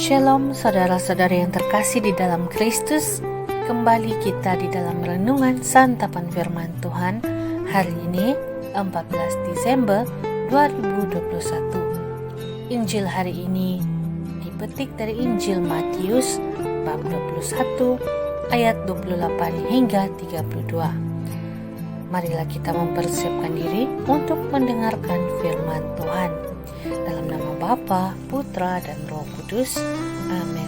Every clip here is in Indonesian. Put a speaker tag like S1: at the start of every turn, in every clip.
S1: Shalom saudara-saudari yang terkasih di dalam Kristus. Kembali kita di dalam renungan santapan firman Tuhan hari ini 14 Desember 2021. Injil hari ini dipetik dari Injil Matius bab 21 ayat 28 hingga 32. Marilah kita mempersiapkan diri untuk mendengarkan firman Tuhan. Dalam nama Bapa, Putra, dan Roh Kudus. Amin.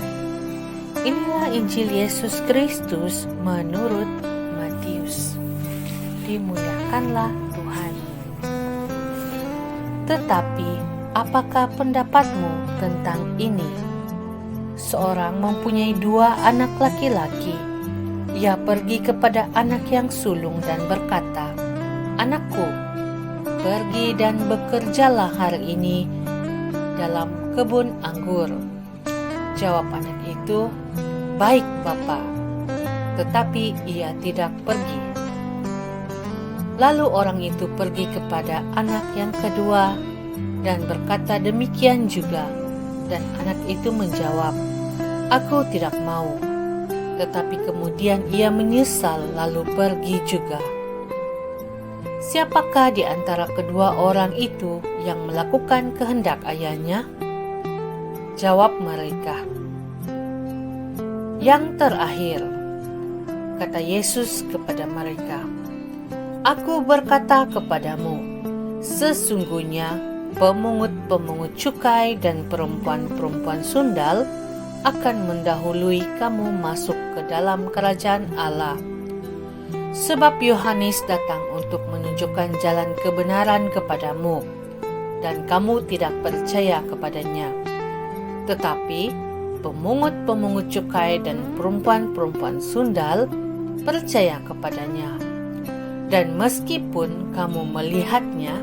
S1: Inilah Injil Yesus Kristus menurut Matius. Dimuliakanlah Tuhan. Tetapi, apakah pendapatmu tentang ini? Seorang mempunyai 2 anak laki-laki. Ia pergi kepada anak yang sulung dan berkata, "Anakku, pergi dan bekerjalah hari ini dalam kebun anggur." Jawab anak itu, "Baik, Bapa." Tetapi ia tidak pergi. Lalu orang itu pergi kepada anak yang kedua dan berkata demikian juga. Dan anak itu menjawab, "Aku tidak mau." Tetapi kemudian ia menyesal lalu pergi juga. Siapakah di antara kedua orang itu yang melakukan kehendak ayahnya? Jawab mereka, "Yang terakhir." Kata Yesus kepada mereka, "Aku berkata kepadamu, sesungguhnya pemungut-pemungut cukai dan perempuan-perempuan sundal akan mendahului kamu masuk ke dalam kerajaan Allah. Sebab Yohanes datang untuk menunjukkan jalan kebenaran kepadamu, dan kamu tidak percaya kepadanya. Tetapi pemungut-pemungut cukai dan perempuan-perempuan sundal percaya kepadanya. Dan meskipun kamu melihatnya,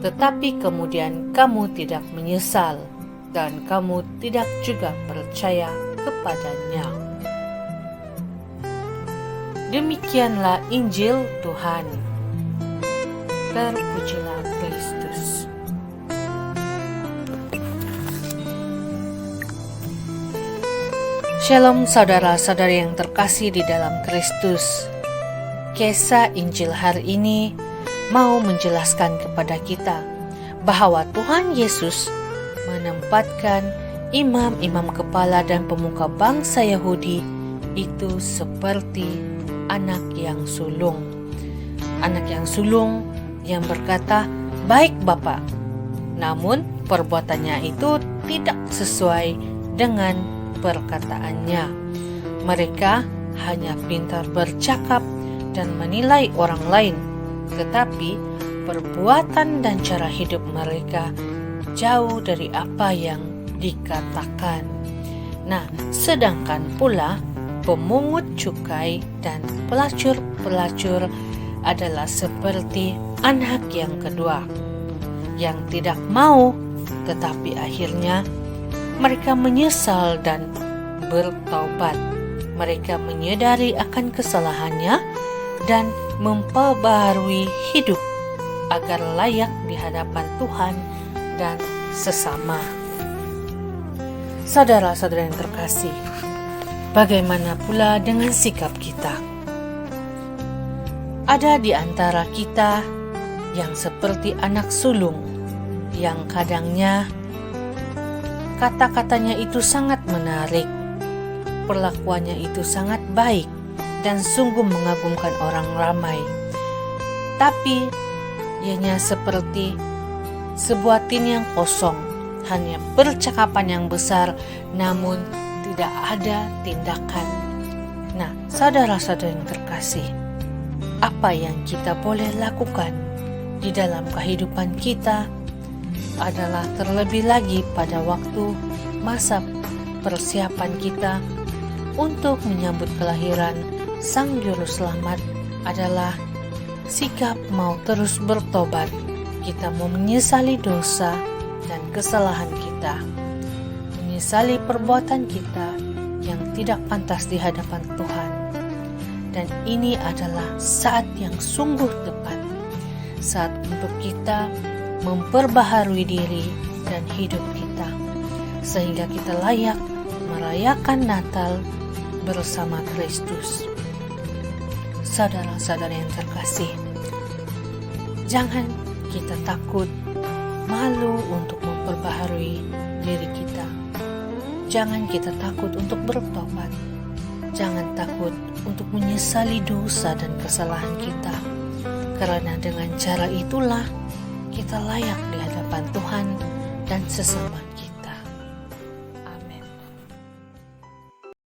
S1: tetapi kemudian kamu tidak menyesal, dan kamu tidak juga percaya kepadanya." Demikianlah Injil Tuhan. Terpujilah Kristus. Shalom saudara-saudari yang terkasih di dalam Kristus. Kisah Injil hari ini mau menjelaskan kepada kita bahwa Tuhan Yesus menempatkan imam-imam kepala dan pemuka bangsa Yahudi itu seperti anak yang sulung. Anak yang sulung yang berkata, "Baik, Bapa." Namun perbuatannya itu tidak sesuai dengan perkataannya. Mereka hanya pintar bercakap dan menilai orang lain, tetapi perbuatan dan cara hidup mereka jauh dari apa yang dikatakan. Nah, sedangkan pula pemungut cukai dan pelacur-pelacur adalah seperti anak yang kedua, yang tidak mau, tetapi akhirnya mereka menyesal dan bertaubat. Mereka menyadari akan kesalahannya dan memperbaharui hidup agar layak di hadapan Tuhan dan sesama. Saudara-saudara yang terkasih, bagaimana pula dengan sikap kita? Ada di antara kita yang seperti anak sulung, yang kadangnya kata-katanya itu sangat menarik, perlakuannya itu sangat baik dan sungguh mengagumkan orang ramai. Tapi ianya seperti sebuah tin yang kosong, hanya percakapan yang besar namun tidak ada tindakan. Nah, saudara-saudara yang terkasih, apa yang kita boleh lakukan di dalam kehidupan kita adalah terlebih lagi pada waktu masa persiapan kita untuk menyambut kelahiran Sang Juru Selamat adalah sikap mau terus bertobat. Kita mau menyesali dosa dan kesalahan kita, menyesali perbuatan kita yang tidak pantas di hadapan Tuhan. Dan ini adalah saat yang sungguh tepat, saat untuk kita memperbaharui diri dan hidup kita, sehingga kita layak merayakan Natal bersama Kristus. Saudara-saudara yang terkasih, jangan kita takut, malu untuk memperbaharui diri kita. Jangan kita takut untuk bertobat. Jangan takut untuk menyesali dosa dan kesalahan kita. Karena dengan cara itulah kita layak di hadapan Tuhan dan sesama.